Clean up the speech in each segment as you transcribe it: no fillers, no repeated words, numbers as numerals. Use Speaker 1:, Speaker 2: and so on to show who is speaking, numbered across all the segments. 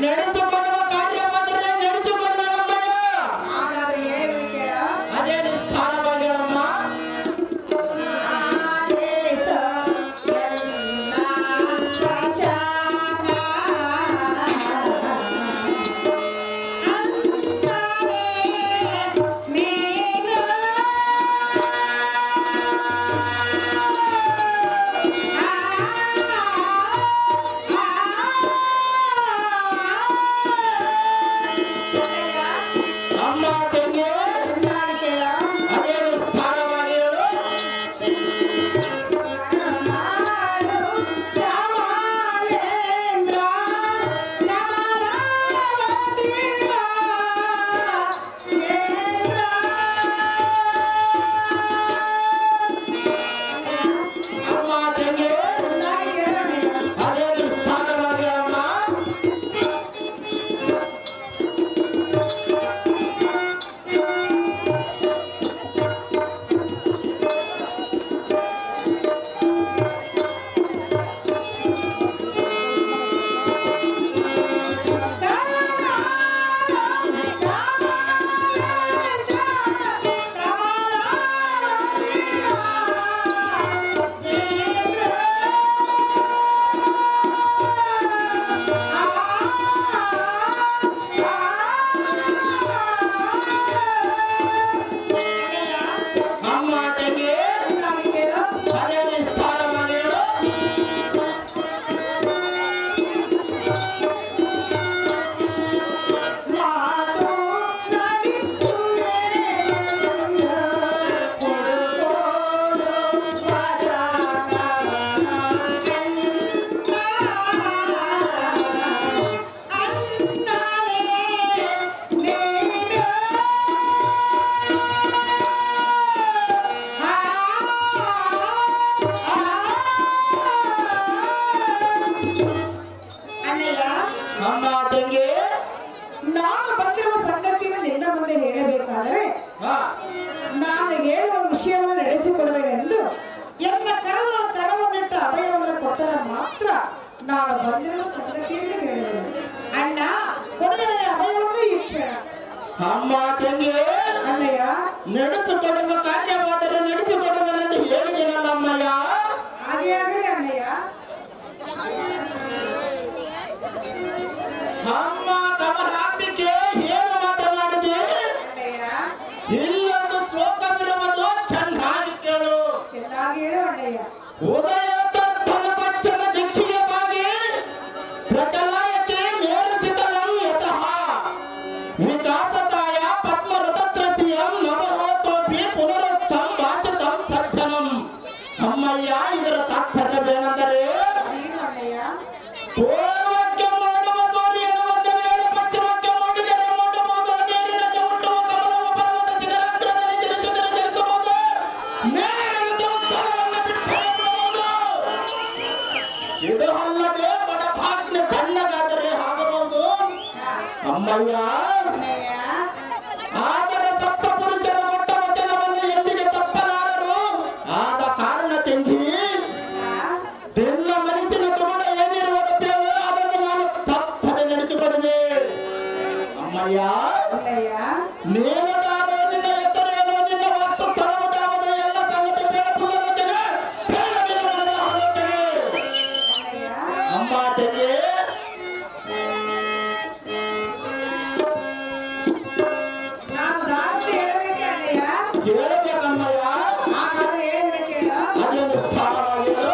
Speaker 1: ನಡೆಸಿಕೊಡುವ ಕಾರ್ಯ ಮಾತ್ರ ನಡೆಸಿಕೊಡುವನಮ್ಮಯ್ಯ.
Speaker 2: ಹಾಗಾದ್ರೆ ಹೇಳಿ ಕೇಳ.
Speaker 1: ಅದೇನು ಸ್ಥಾನವಾಗಿ ಹೇಳಮ್ಮ. ಅಮ್ಮ ತಂಗಿ ಅದೇನು ಸ್ಥಾನವಾಗಿ ಹೇಳು. ಅಮ್ಮ ತಂಗಿ ಅದೇನು ಸ್ಥಾನವಾಗಿ ಹೇಳಮ್ಮ. ಅಮ್ಮ ತಂಗಿ ಅದೇನು ಸ್ಥಾನವಾಗಿ ಹೇಳು. ಅಮ್ಮ ತಂಗಿ
Speaker 2: ನಾನು ಬಂದಿರುವ ಸಂಗತಿಯನ್ನು ನಿನ್ನ ಮುಂದೆ ಹೇಳಬೇಕಾದರೆ
Speaker 1: ಹಾ
Speaker 2: ನಾನು ಹೇಳುವ ವಿಷಯವನ್ನು ನಡೆಸಿಕೊಡಬೇಕೆಂದು ಎನ್ನ ಕರವನ್ನಿಟ್ಟು ಅಭಯವನ್ನು ಕೊಟ್ಟರೆ ಮಾತ್ರ ನಾನು ಬಂದಿರುವ ಸಂಗತಿಯನ್ನು ಹೇಳಬೇಕು. ಅಣ್ಣ ಕೊಡುಗನ ಅಭಯವನ್ನು ಈ ಕ್ಷಣ.
Speaker 1: ಅಮ್ಮ ತಂಗಿ
Speaker 2: ಅಣ್ಣಯ್ಯ
Speaker 1: ನಡೆಸಿಕೊಡುವ ಕಾರ್ಯವಾದರೆ ನಡೆಸಿಕೊಡುವನೆಂದು ಹೇಳಿದೆನಲ್ಲ ಅಮ್ಮಯ್ಯ.
Speaker 2: ಹಾಗೆ ಆಗಲಿ ಅಣ್ಣಯ್ಯ.
Speaker 1: ಅಮ್ಮ ಕಮಲಾಂಬಿಕೆ ಏನು ಮಾತನಾಡಿದೆ.
Speaker 2: ಅಣ್ಣಯ್ಯ
Speaker 1: ಇಲ್ಲೊಂದು ಶ್ಲೋಕವಿರುವುದು ಚೆನ್ನಾಗಿ ಕೇಳು.
Speaker 2: ಚೆನ್ನಾಗಿ ಹೇಳು ಅಣ್ಣಯ್ಯ.
Speaker 1: ಉದಯ ತರ್ಪಣ ದಿಕ್ಕಿಗೆ ಬಾಗಿ ಪ್ರಚಲಾಯತೆ ಮೇರಿಸಿದಲಂ ಯತಃ ವಿಕಾಸತಾಯ ಪದ್ಮರತತ್ರಸಿಯಂ ನವಹೋತೋಪಿ ಪುನರುತ್ತಂ ವಾಚಿತಂ ಸಜ್ಜನಂ. ಅಮ್ಮಯ್ಯ ಇದರ ತಾತ್ಪರ್ಯವೇನೆಂದರೆ
Speaker 2: ಏನು ಅಣ್ಣಯ್ಯ?
Speaker 1: ಪೂರ್ವಕ್ಕೆ ಮಾಡುವ ಸೂರ್ಯನ ಒಂದು ವೇಳೆ ಪಶ್ಚಿಮಕ್ಕೆ ಮಾಡಿದರೆ ಮಾಡಬಹುದು. ನೀರಿನಲ್ಲಿ ಹುಟ್ಟುವ ಕಮಲವ ಪರ್ವತ ಶಿಖರಾಗ್ರದಲ್ಲಿ ಜನಿಸಿದರೆ ಜನಿಸಬಹುದು. ಮೇಲಿಳಿದು ಉತ್ತರವನ್ನು ಬಿಟ್ಟರೆ ಬಿಡಬಹುದು. ಇದು ಅಲ್ಲದೆ ಬಡಭಾಗ್ಯ ತಣ್ಣಗಾದರೆ ಆಗಬಹುದು ಅಮ್ಮಯ್ಯ.
Speaker 2: ಅಣ್ಣಯ್ಯ
Speaker 1: ಆದರೆ ಸಪ್ತ ಪುರುಷರ ಕೊಟ್ಟ ವಚನವನ್ನು ಎಂದಿಗೆ ತಪ್ಪಲಾರರು. ಆದ ಕಾರಣ ತಂಗಿ ನಿನ್ನ ಮನಸ್ಸಿನ ತಗೊಂಡ ಏನಿರುವುದೋ ಅದನ್ನು ನಾನು ತಪ್ಪದೆ ನಡೆಸಿಕೊಡುವೆ ಅಮ್ಮಯ್ಯ.
Speaker 2: ಅಣ್ಣಯ್ಯ
Speaker 1: ನೀನದಾರು ನಿನ್ನ ಹೆಸರೇನು, ನಿನ್ನ ವಾಸ್ತು ಸ್ಥಳವಾದ ಎಲ್ಲ ಸಂಗತಿ ಬೇಡಪುಲ್ಲದೊಂದಿಗೆ ಬೇಡವಿಲ್ಲ ನನ್ನ ಆಲೋಚನೆ.
Speaker 2: ಅಣ್ಣಯ್ಯ
Speaker 1: ಅಮ್ಮ ತಂಗಿ
Speaker 2: ನಾನು ದಾನಂತ ಹೇಳಬೇಕೆ ಅಣ್ಣಯ್ಯ?
Speaker 1: ಕೇಳಬೇಕಮ್ಮಯ್ಯ.
Speaker 2: ಹಾಗಾದ್ರೆ ಹೇಳಿದ್ರೆ ಕೇಳು.
Speaker 1: ಅದೇನು ಸ್ಥಾನವಾಗಿ ಹೇಳು.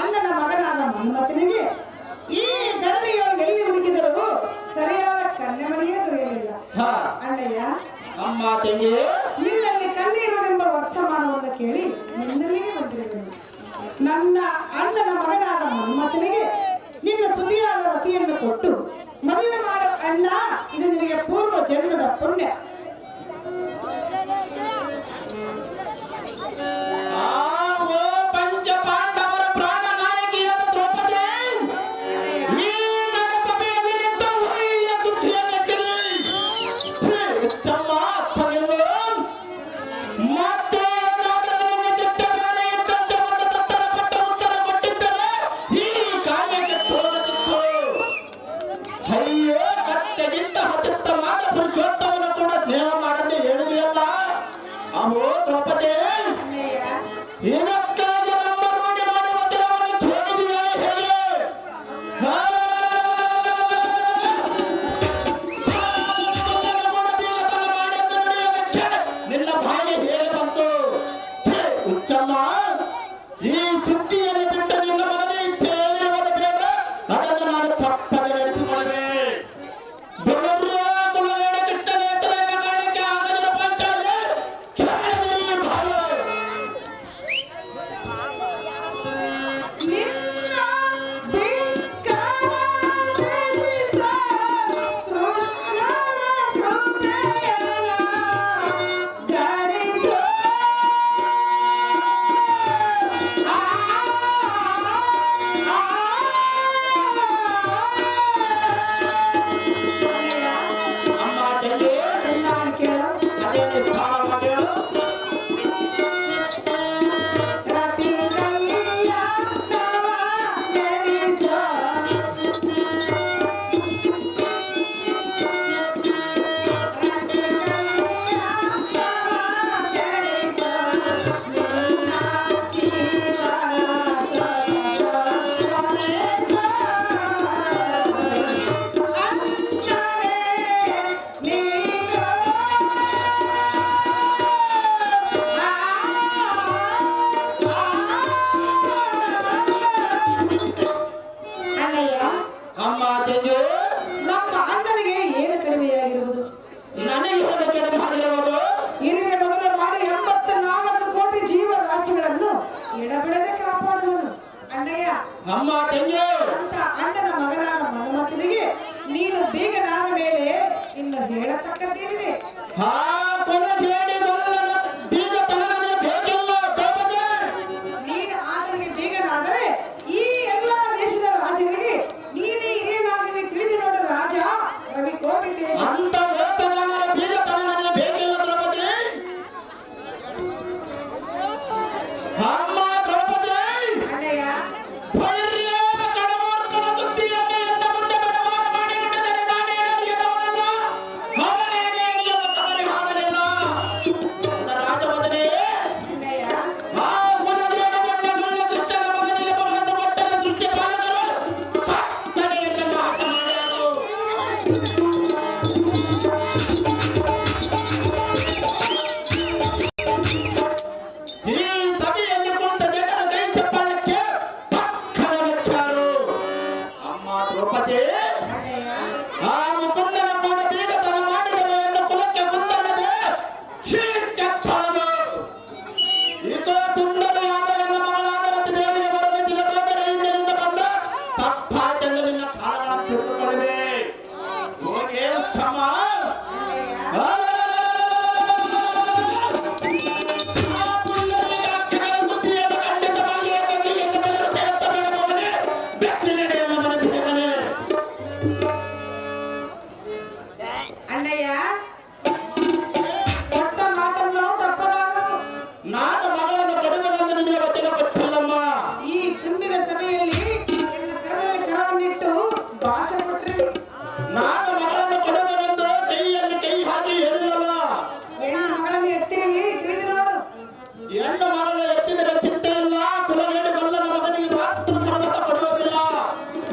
Speaker 2: ಅಣ್ಣನ ಮಗನಾದ ಮನ್ಮಥನಿಗೆ ಈ ಧರಣಿಯೊಳಗೆ ಎಲ್ಲಿ ಹುಡುಕಿದರೂ ಸರಿಯಾದ ಕನ್ಯಮಣಿಯೇ ದೊರೆಯಲಿಲ್ಲ. ಅಣ್ಣಯ್ಯ,
Speaker 1: ಅಮ್ಮ ತಂಗಿ,
Speaker 2: ನಿನ್ನಲ್ಲಿ ಕಣ್ಣಿರುವುದೆಂಬ ವರ್ತಮಾನವನ್ನು ಕೇಳಿ ನಿನ್ನಲ್ಲಿಗೆ ಬಂದಿರುವೆನು. ನನ್ನ ಅಣ್ಣನ ಮಗನಾದ ಮನ್ಮಥನಿಗೆ ನಿನ್ನ ಸ್ತುತಿಯಾದ ರತಿಯನ್ನು ಕೊಟ್ಟು ಮದುವೆ ಮಾಡೋ ಅಣ್ಣ, ಇದು ನಿನಗೆ ಪೂರ್ವ ಜನ್ಮದ ಪುಣ್ಯ.
Speaker 1: ಪಂಚ ಪಾಂಡವರ ಪ್ರಾಣ ನಾಯಕಿಯಾದ ದ್ರೌಪದಿ ಈ ನಗಸಭೆಯಲ್ಲಿ ನಿಂತ ಒಳ್ಳೆಯ ಸುದ್ದಿಯನ್ನೆತ್ತಿದೆ. ಮತ್ತೆ ಏನಾದರೂ ಚಿತ್ತ ಬೇರೆ ಇದ್ದಂತೆ ಒಂದು ತತ್ತರಪಟ್ಟ ಉತ್ತರ ಕೊಟ್ಟಿದ್ದರೆ ಈ ಕಾರ್ಯಕ್ಕೆ ತೋರುತ್ತಿತ್ತು. ಅಯ್ಯೋ, ಕತ್ತೆಗಿಂತ ಅತ್ಯುತ್ತಮವಾದ ಪುರುಷೋತ್ತಮನ ಕೂಡ ಸ್ನೇಹ ಮಾಡದೆ ಹೇಳುವುದಿಲ್ಲ. ಅಹೋ ದ್ರೌಪದಿ, ಇದಕ್ಕಾಗಿ ನಮ್ಮ ರೂಢಿ ಮಾಡುವ ದಿನವನ್ನು ಕೇಳಿದೆಯಾ ಹೇಗೆ? ನಿನ್ನ ಬಾಯಿ ಹೇಗೆ ಬಂತು? ಹುಚ್ಚಮ್ಮ, ಈ ಸುದ್ದಿಯನ್ನು ಬಿಟ್ಟು ನಿನ್ನ ಮನದ ಇಚ್ಛೆ ಏನಿರುವುದು ಬೇಡ, ಅದನ್ನು ನಾನು ತಪ್ಪದೆ ನಡೆಸಿಕೊಳ್ಳೆ. ಕುಲವೇಡ ಕೃಷ್ಣನೇತರ ಕಾರಣಕ್ಕೆ ಆಗದಿರ ಪಂಚಾಲೆ ಕೇಳಿದಿರಿ ಭಾವ.
Speaker 2: ನಮ್ಮ ಅಣ್ಣನಿಗೆ ಏನು ಕಡಿಮೆಯಾಗಿರುವುದು?
Speaker 1: ನನಗೆ ಏನು ಕಡಿಮೆ ಆಗಿರುವುದು?
Speaker 2: ಇರುವೆ ಮೊದಲು ಮಾಡಿ 84 ಕೋಟಿ ಜೀವರಾಶಿಗಳನ್ನು ಎಡಬಿಡದೆ ಕಾಪಾಡುವನು ಅಣ್ಣಯ್ಯ.
Speaker 1: ಅಮ್ಮ ತಂಗಿ,
Speaker 2: ಅಂತ ಅಣ್ಣನ ಮಗನಾದ ಮನ್ಮಥನಿಗೆ ನೀನು ಬೀಗನಾದ ಮೇಲೆ ಇನ್ನು ಹೇಳತಕ್ಕದ್ದೇನಿದೆ? ನೀನು ಆತನಿಗೆ ಬೀಗನಾದರೆ ಈ ಎಲ್ಲಾ ದೇಶದ ರಾಜರಿಗೆ ನೀನೇ ಇದೇನಾಗಲಿ ತಿಳಿದು ನೋಡ ರಾಜ ರವಿ ಕೋಪಿತೆ.
Speaker 1: ಅಂತ ಬೀಗತನ ನನಗೆ ಬೇಕಿಲ್ಲ ದ್ರೌಪದಿ. ಅಮ್ಮ ದ್ರೌಪದಿ,
Speaker 2: ಅಣ್ಣಯ್ಯ,
Speaker 1: ಭೈರ್ಯದ ಕಡಮೂರ್ತನ ಸುದ್ದಿಯನ್ನು ಎನ್ನ ಮುಂದೆ ಬಡವಾಡ ಮಾಡಿ ನುಡಿದರೆ ನಾನೇನು ಎದವನಲ್ಲ, ಅವನೇನೇ ಎನ್ನುವ ತವರಿ ಹಾಗಲಿಲ್ಲ. ರಾಜವದನೆ,
Speaker 2: ಅಣ್ಣಯ್ಯ,
Speaker 1: ಆ ಗುಣದೇವ ಬಣ್ಣಗಳ ಕೃಷ್ಣನ ಮಗನಿಗೆ ಮಗನ ಒಟ್ಟದ ಸೃಷ್ಟಿ ಪಾಲಕರು ನನಗೆಲ್ಲ ಆಟ ಮಾಡ್ಯಾರು. ಈ ಸಭೆಯಲ್ಲಿ ಕುಂತ ಜನರ ಕೈ ಚಪ್ಪಾಳಕ್ಕೆ ಪಕ್ಕನ ಮೆಚ್ಚಾರು. ಅಮ್ಮ ದ್ರೌಪದಿ,
Speaker 2: ಅಣ್ಣಯ್ಯ,
Speaker 1: ಆ ಮುಕುಂದನ ಕೂಡ ಬೀಗತನ ಮಾಡಿದರೆ ಎನ್ನು ಕುಲಕ್ಕೆ ಮುಂದಲ್ಲದೆ ಹೀಗೆಪ್ಪಳದು. ಇದೋ ಸುಂದರಿಯಾದ ನನ್ನ ಮಗಳಾದ ರತಿ ದೇವಿಗೆ ಬರಲಿಸಿದ ತೋದರೆ ಹಿಂದಿನಿಂದ ಬಂದ ತಪ್ಪಾಯ್ತೆಂದು ನಿನ್ನ ಕಾಲಗಳನ್ನು ತಿಳಿದುಕೊಳ್ಳಿವೆ. ಹೋಗೆ ಉತ್ತಮ.
Speaker 2: ಅಣ್ಣಯ್ಯ, ಕೊಟ್ಟ ಮಾತನ್ನು ತಪ್ಪಬಾರದು.
Speaker 1: ನಾನು ಮಗಳನ್ನು ಕಡಿಮೆಗಳನ್ನು ನಿಮಗೆ ವಚನ ಕೊಟ್ಟಿಲ್ಲಮ್ಮ.
Speaker 2: ಈ ತುಂಬಿದ ಸಭೆಯಲ್ಲಿ ನಿನ್ನ ಕರದಲ್ಲಿ ಕರವನ್ನಿಟ್ಟು ಭಾಷೆ ಕೊಟ್ಟರೆ
Speaker 1: ನಾನು ಮಗಳನ್ನು ಕೊಡುವೆನೆಂದು ಕೈಯಲ್ಲಿ ಕೈ ಹಾಕಿ ಹೇಳಿಲ್ಲಲ್ಲ.
Speaker 2: ಹೆಣ್ಣು ಮಗಳನ್ನು ಎತ್ತಿರುವಿ ತಿಳಿದು ನೋಡು.
Speaker 1: ಹೆಣ್ಣು ಮಗಳ ಎತ್ತಿದರೆ ಚಿಂತೆ ಇಲ್ಲ, ಕುಲವೇಡಿ ಬಲ್ಲನ ಮಗನಿಗೆ ಮಾತ್ರ ಸರ್ವತ ಕೊಡುವುದಿಲ್ಲ.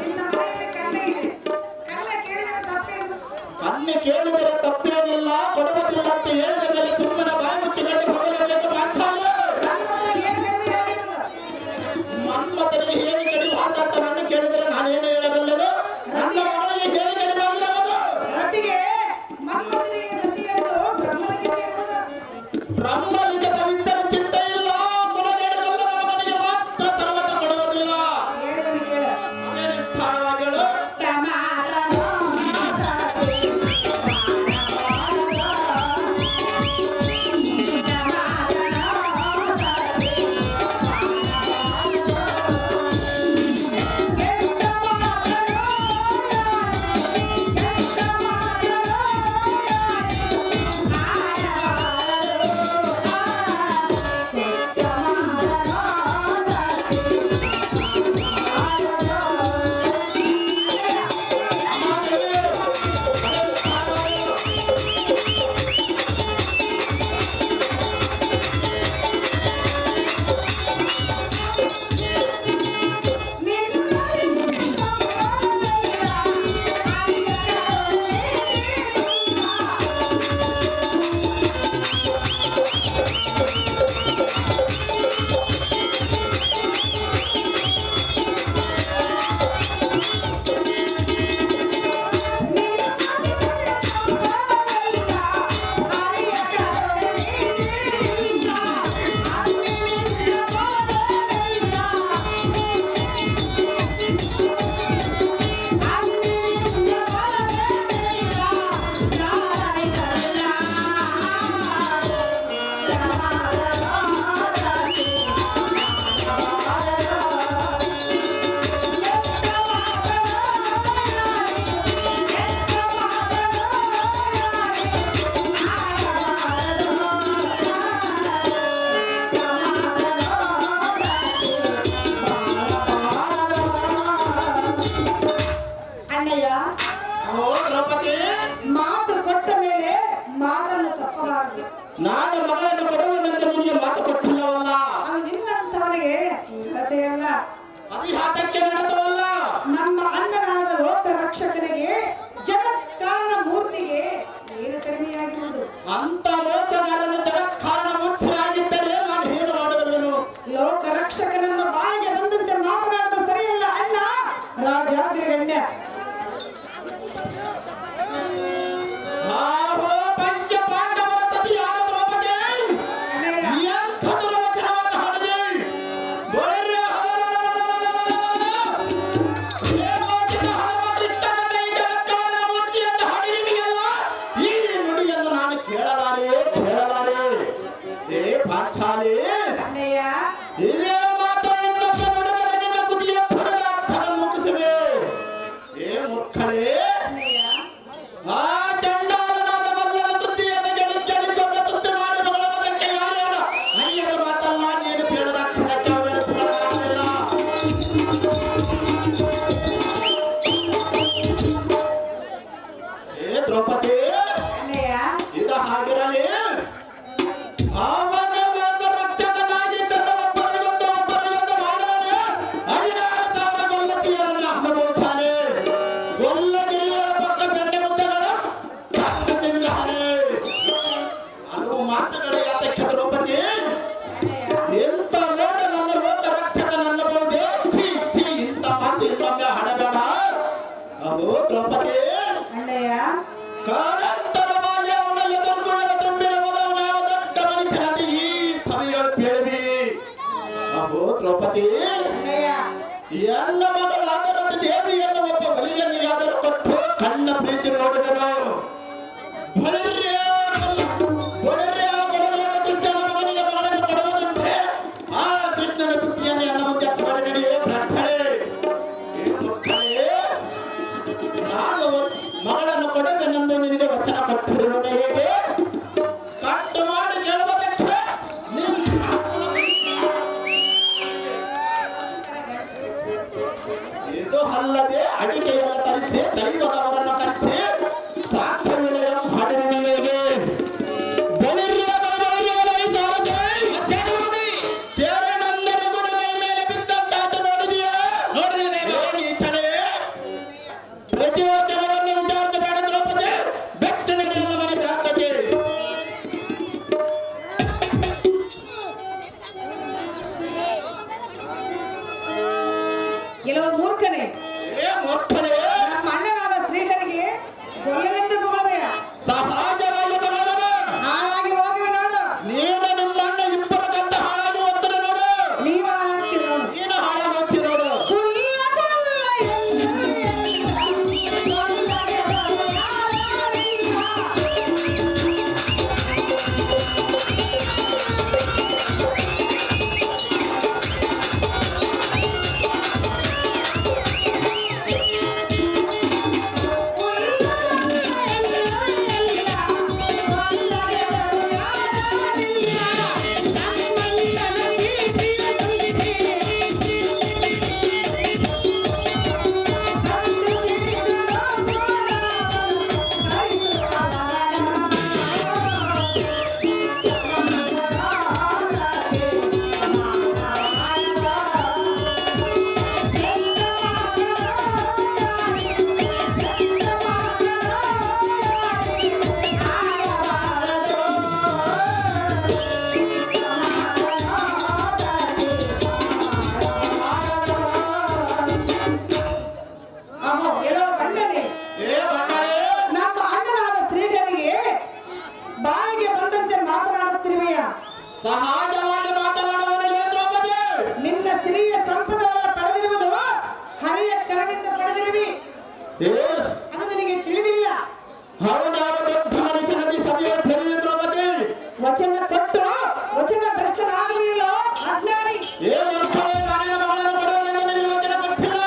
Speaker 2: ನಿನ್ನ ಮನೆಯಲ್ಲಿ ಕನ್ನೆ ಇದೆ, ಕನ್ನೆ ಕೇಳಿದರೆ ತಪ್ಪೇನು?
Speaker 1: ಕನ್ನೆ ಕೇಳಿದರೆ ತಪ್ಪೇನಿಲ್ಲ, ಕೊಡುವುದಿಲ್ಲ ಅಂತ ಹೇಳಿದ ಮೇಲೆ ಸುಮ್ಮನೆ ಬಾಯಿ ಮುಚ್ಚಿಕೊಂಡು ಹೋಗಲೇಬೇಕು.
Speaker 2: ನನ್ನ ಮಗನಿಗೆ ಏನು ಕಡಿಮೆಯಾಗಿರುವುದು?
Speaker 1: ಮನ್ಮಥನಿಗೆ ಹೇಗೆ ನಾನು ಮಗಳನ್ನು ಕೊಡುವನೆಂದು ನಿನಗೆ ಮಾತು ಕೊಟ್ಟಿಲ್ಲವಲ್ಲ.
Speaker 2: ಅದು ನಿನ್ನಂತವನಿಗೆ ಕಥೆಯಲ್ಲ,
Speaker 1: ಅದು ಯಾತಕ್ಕೆ ನಡೆದವಲ್ಲ.
Speaker 2: ನಮ್ಮ ಅಣ್ಣನಾದ ಲೋಕ ರಕ್ಷಕನಿಗೆ ಜಗತ್ಕಾರಣ ಮೂರ್ತಿಗೆ ಏನು ಕಡಿಮೆಯಾಗಿರುವುದು.
Speaker 1: ಅಂತ ಮೋಸಗಾರನು ಜಗತ್ಕಾರಣ ಮೂರ್ತಿಯಾಗಿದ್ದರೆ ನಾನು ಏನು ಮಾಡುವೆನು.
Speaker 2: ಲೋಕ ರಕ್ಷಕನನ್ನು ಬಾಯಿಗೆ ಬಂದಂತೆ ಮಾತನಾಡಲು ಸರಿಯಲ್ಲ ಅಣ್ಣ ರಾಜಾಗ್ರಗಣ್ಯ.
Speaker 1: ಆಹೋ ಪಂಚ ಪಾಂಡವರ ಸತಿಯಾದ ದ್ರೌಪದಿ
Speaker 2: ಅಣ್ಣಯ್ಯ
Speaker 1: ಎಂಥ ದುರ್ವಚನವನ್ನು ಹಾಡಿದೆ. ಬಳಿರೆ ಹೇಗೋಚಿತ ಹನುಮಕೃಷ್ಣನನ್ನ ಈ ಜಗತ್ಕಾರಣ ಮೂರ್ತಿ ಎಂದು ಹಾಡಿರುವೆಯಲ್ಲ, ಈ ನುಡಿಯನ್ನು ನಾನು ಕೇಳಲಾರೆ. ಏ ಪಾಂಚಾಲಿ,
Speaker 2: ಅಣ್ಣಯ್ಯ
Speaker 1: ಇದೇ ಮಾತು ಇನ್ನೊಬ್ಬ ನುಡಿದರೆ ನಿನ್ನ ಕುದಿಯ ಪಡೆದ ಅರ್ಥವನ್ನು ಮುಗಿಸುವೆ. ಏ ಮೂರ್ಖಳೇ,
Speaker 2: ಅಣ್ಣಯ್ಯ
Speaker 1: ಆ ಚಂಡಾಲನಾದ ಮಲ್ಲನ ಸುದ್ದಿಯನ್ನು ಗೆಳಿಕೊಂಡ ಸುದ್ದಿ ಮಾಡಿ ಮಗಳವದಕ್ಕೆ ಯಾರೇನು ಅಯ್ಯದ ಮಾತಲ್ಲ. ನೀನು ಬೇಡದ ಅಕ್ಷರಕ್ಕೆ ಅವೇನು ಸುಳ್ಳಾಗುವುದಿಲ್ಲ. ಏ ದ್ರೌಪದಿ,
Speaker 2: ಅಣ್ಣಯ್ಯ
Speaker 1: ಇದು ಹಾಗಿರಲಿ. ಅವನ ಲೋಕ ರಕ್ಷಕನಾಗಿದ್ದರೆ ಒಬ್ಬರಿಗೊಂದು ಮಾಡಾನೆ 16,000 ಗೊಲ್ಲತಿಯರನ್ನು ಅನುಭವಿಸಾನೆ. ಗೊಲ್ಲಗಿರಿಯರ ಪಕ್ಕ ಬೆಣ್ಣೆ ಮುದ್ದೆಗಳ ಕತ್ತು ತಿಂದಾನೆ. ಹಲವು ಮಾತುಗಳು ಯಾತಕ್ಕೆ ದ್ರೌಪದಿ? ಎಂತ ನೋಡ ನನ್ನ ಲೋಕ ರಕ್ಷಕನನ್ನಬಹುದೇ? ಛೀ ಇಂಥ ಮಾತು ಇನ್ನೊಮ್ಮೆ ಹಣಬೇಡ. ಅದು ದ್ರೌಪದಿ,
Speaker 2: ಅಣ್ಣಯ್ಯ
Speaker 1: ಕಾರಂತರವಾಗಿ ಅವನ ಎದುರುಗೊಳ್ಳದ ತುಂಬಿರುವುದನ್ನು ಯಾವ ದೊಡ್ಡ ಮನುಷ್ಯನಂತೆ ಈ ಸಭೆಗಳು ಕೇಳಿದೆ. ಅಬ್ಬೋ ದ್ರೌಪದಿ,
Speaker 2: ಅಣ್ಣಯ್ಯ
Speaker 1: ಎನ್ನ ಮಗಳಾದ ರಥ ದೇವಿಯನ್ನು ಒಬ್ಬ ಬಲಿಯನ್ನಿಗಾದರೂ ಕೊಟ್ಟು ಕಣ್ಣ ಪ್ರೀತಿ ನೋಡಿದನು. ಕೃಷ್ಣನ ಮಗನಿಗೆ ಮಗಳನ್ನು ಕೊಡುವುದಂತೆ ಆ ಕೃಷ್ಣನ ಸುದ್ದಿಯನ್ನು ಎನ್ನ ಮುಂದೆ ಮಾಡಿ ನಡೆಯೇ ಭ್ರಷ್ಟಳೆ. ನಾನು ಮಗಳನ್ನು ಕೊಡಬೇನೆಂದು ನಿನಗೆ ವಚನ ಕೊಟ್ಟಿರುವುದು ಹೇಗೆ? ಕಟ್ಟು ಮಾಡಿ ಕೇಳುವುದಕ್ಕೆ ಇದು ಅಲ್ಲದೆ ಅಡಿಕೆಯನ್ನು ತರಿಸಿ ದೈವದವರನ್ನು ಕರೆಸಿ ಸಾಕ್ಷ್ಯ ವಿನಯ ಮಾಡಿರುವುದು ಹೇಗೆ? ಸೇರಣಂದರಿಗೂ ಮೈ ಮೇಲೆ ಬಿದ್ದಂತಾಚೆ ನೋಡಿದೆಯಾ? ಪ್ರತಿವಚನವನ್ನು ವಿಚಾರಿಸಬೇಡ ದ್ರೌಪದಿ, ಬೆಟ್ಟ ನಡೆಯನ್ನು ಮನೆ ಜಾತಕ್ಕೆ.
Speaker 2: ಕೆಲವು ಮೂರ್ಖನೇ
Speaker 1: ಏ ಮೂರ್ಖನೇ,
Speaker 2: ನಮ್ಮ ಅಣ್ಣನಾದ ಶ್ರೀಹರಿಗೆ ಗೊಲ್ಲನೆಂದು ಬೊಗಳುವೆಯ.
Speaker 1: ಸಹಜವಾಗಿ ಬರೋಣ.
Speaker 2: ಹಾಳಾಗಿ ಹೋಗುವೆ ನೋಡು.
Speaker 1: ನೀನು ನಿಮ್ಮ ಅಣ್ಣ ಇಬ್ಬರ ಗಂಡ ಹಾಳಾಗಿ ಹೋಗ್ತಾರೆ ನೋಡು.
Speaker 2: ನೀವು ಹಾಳಾಗ್ತೀರಿ ನೋಡು.
Speaker 1: ನೀನು ಹಾಳಾಗಿ ಹೋಗ್ತಿ ನೋಡು.
Speaker 2: ಕುಯ್ಯ ಕೊಲ್ಲ ಎಂದು ಕೊಲ್ಲಗೆ ಬರುವ ಯಾರಿಲ್ಲ.
Speaker 1: ಸಹಜವಾಗಿ ಮಾತನಾಡುವವನಿಗೆ ದ್ರೌಪದಿ,
Speaker 2: ನಿನ್ನ ಸ್ತ್ರೀಯ ಸಂಪದವನ್ನ ಪಡೆದಿರುವುದು ಹರಿಯ ಕರಣಿಂದ ಪಡೆದಿರುವಿ. ಅದು ನಿನಗೆ ತಿಳಿದಿಲ್ಲ.
Speaker 1: ಅವನಾವ ದೊಡ್ಡ ಮನುಷ್ಯನಲ್ಲಿ ಸಭೆಯಲ್ಲಿ ಬೆಳೆಯುವ ದ್ರೌಪದಿ,
Speaker 2: ವಚನ ಕೊಟ್ಟು ವಚನ ಭ್ರಷ್ಟನಾಗಲಿಲ್ಲ ಅಜ್ಞಾನಿ.
Speaker 1: ಮಕ್ಕಳೇ, ನಾನೇನ ಮಗಳನ್ನು ಕೊಡುವನೆಂದು ನಿನಗೆ ವಚನ ಕೊಟ್ಟಿಲ್ಲ.